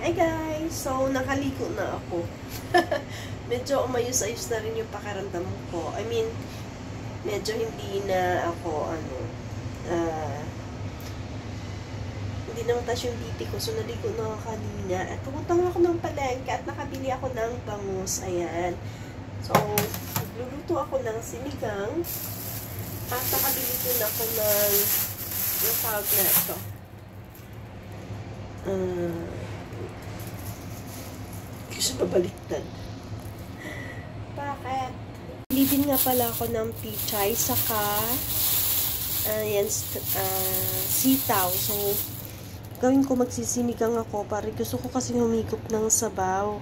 Hi guys! So, nakaligo na ako. Medyo umayos-ayos na rin yung pakiramdam ko. I mean, medyo hindi na ako, hindi na mataas yung BP ko. So, naligo na ako kanina. At pumunta ako ng palengke at nakabili ako ng bangus. Ayan. So, nagluluto ako ng sinigang. At nakabili din ako ng yung tawag na ito. Kasi babaliktad. Bakit? Bilibin nga pala ako ng pichay saka sitaw. So, gawin ko magsisinigang ako para gusto ko kasi humigop ng sabaw.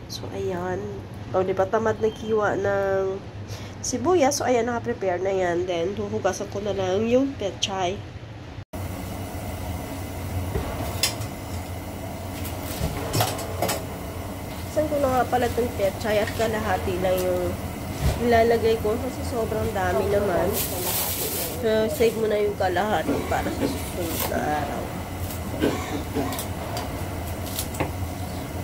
So, ayan. O, diba tamad na kiwa ng sibuyas. So, ayan, naka-prepare na yan. Then, huhugasan ko na lang yung pechay. Saan ko na nga pala itong pechay at kalahati lang yung ilalagay ko kasi sobrang dami naman. So, save mo na yung kalahati para sa susunod na araw.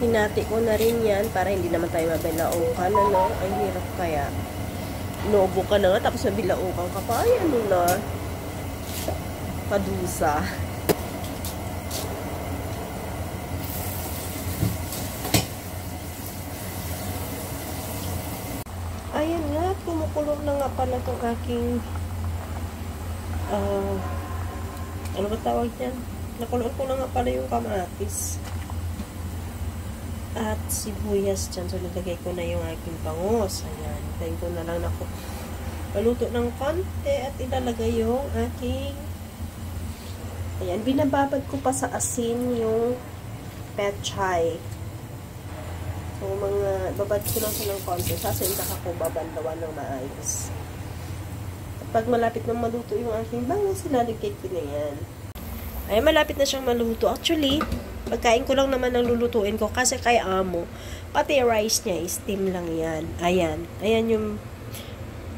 Hinati ko na rin yan para hindi naman tayo mabilaukan. Ano? Ang hirap kaya. Inuubo ka na nga tapos mabilaukan ka pa. Ay, ano na? Padusa. Ayan nga, kumukulong na nga pala itong aking ano ba tawag yan? Nakulong ko na nga pala yung kamatis at sibuyas dyan. So, nilagay ko na yung aking bangus. Ayan, hintayin ko na lang ako paluto ng konti at ilalagay yung aking ayan, binababad ko pa sa asin yung pechay. So, babad ko lang siya ng konti. Sasinta ko babandawan ng maayos. Pag malapit na maluto yung aking bangus, ilalagay ko na yan. Ay, malapit na siyang maluto. Actually, pagkain ko lang naman ang lulutuin ko kasi kay amo. Pati rice niya, steam lang yan. Ayan. Ayan yung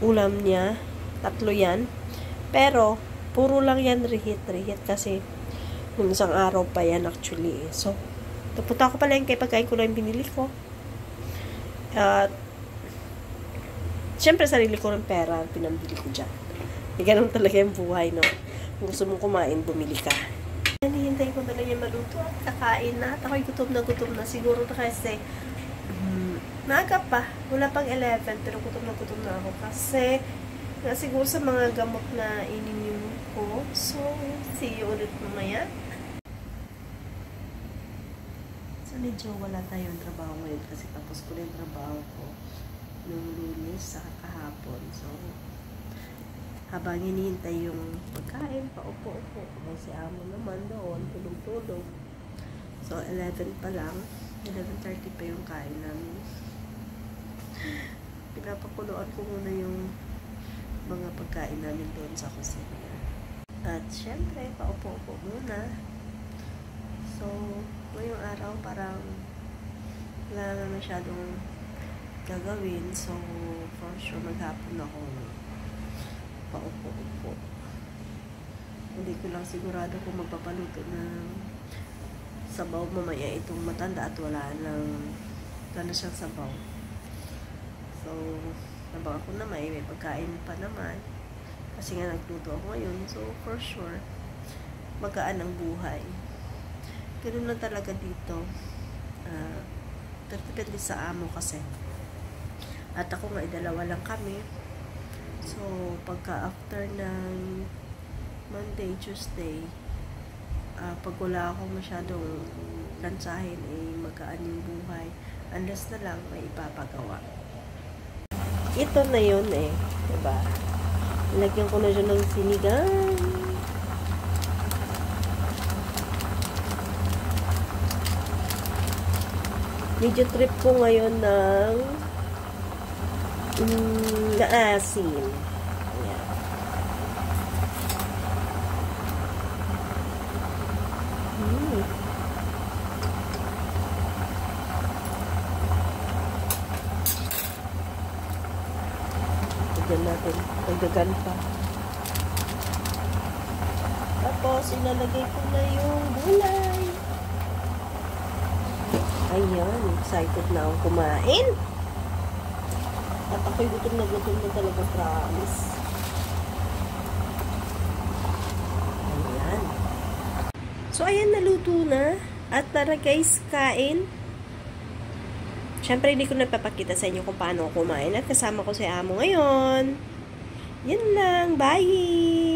ulam niya. 3 yan. Pero, puro lang yan reheat kasi nung isang araw pa yan actually. So, tapunta ko pala yung kay pagkain ko lang yung binili ko. At, syempre, sarili ko ng pera, pinambili ko dyan. Ganun talaga yung buhay, no? Kung gusto mong kumain, bumili ka. Hinihintay ko na lang yung maluto at kakain na. At ako'y gutom na siguro na kasi, maaga pa. Wala pang 11, pero gutom na ako. Kasi, siguro sa mga gamot na ininom ko. So, see you ulit mamaya. So, medyo wala tayong trabaho ngayon kasi tapos ko na yung trabaho ko nung Lunes sa kahapon. So, habang hinihintay yung pagkain, paupo-upo. May si amo naman doon, tulog-tulog. So, 11 pa lang. 11:30 pa yung kain namin. Pinapakuluan ko muna yung mga pagkain namin doon sa kusina. At syempre, paupo-upo muna. So, ngayong araw parang wala na masyadong gagawin. So, for sure, maghapon ako paupo-upo. Hindi ko lang sigurado kung magpapaluto ng sabaw mamaya itong matanda at wala siyang sabaw. So, nabang ako na may pagkain pa naman. Kasi nga nagluto ako ngayon. So, for sure, magaan ang buhay. Ganun lang talaga dito. Depende sa amo kasi. At ako nga, 2 lang kami. So, pagka after ng Monday, Tuesday, pag wala akong masyadong plansahin, magaan yung buhay. Unless na lang may ipapagawa. Ito na yun diba? Lagyan ko na dyan ng sinigang. Medyo trip ko ngayon ng naasin. Ayan. Tignan natin. Pagdagan pa. Tapos, ilalagay ko na yung gulay. Ayan, excited na akong kumain. At ako'y gutom na talaga, promise. Ayan. So, ayan, naluto na. At tara guys, kain. Siyempre, hindi ko napapakita sa inyo kung paano kumain. At kasama ko si Amo ngayon. Yan lang. Bye!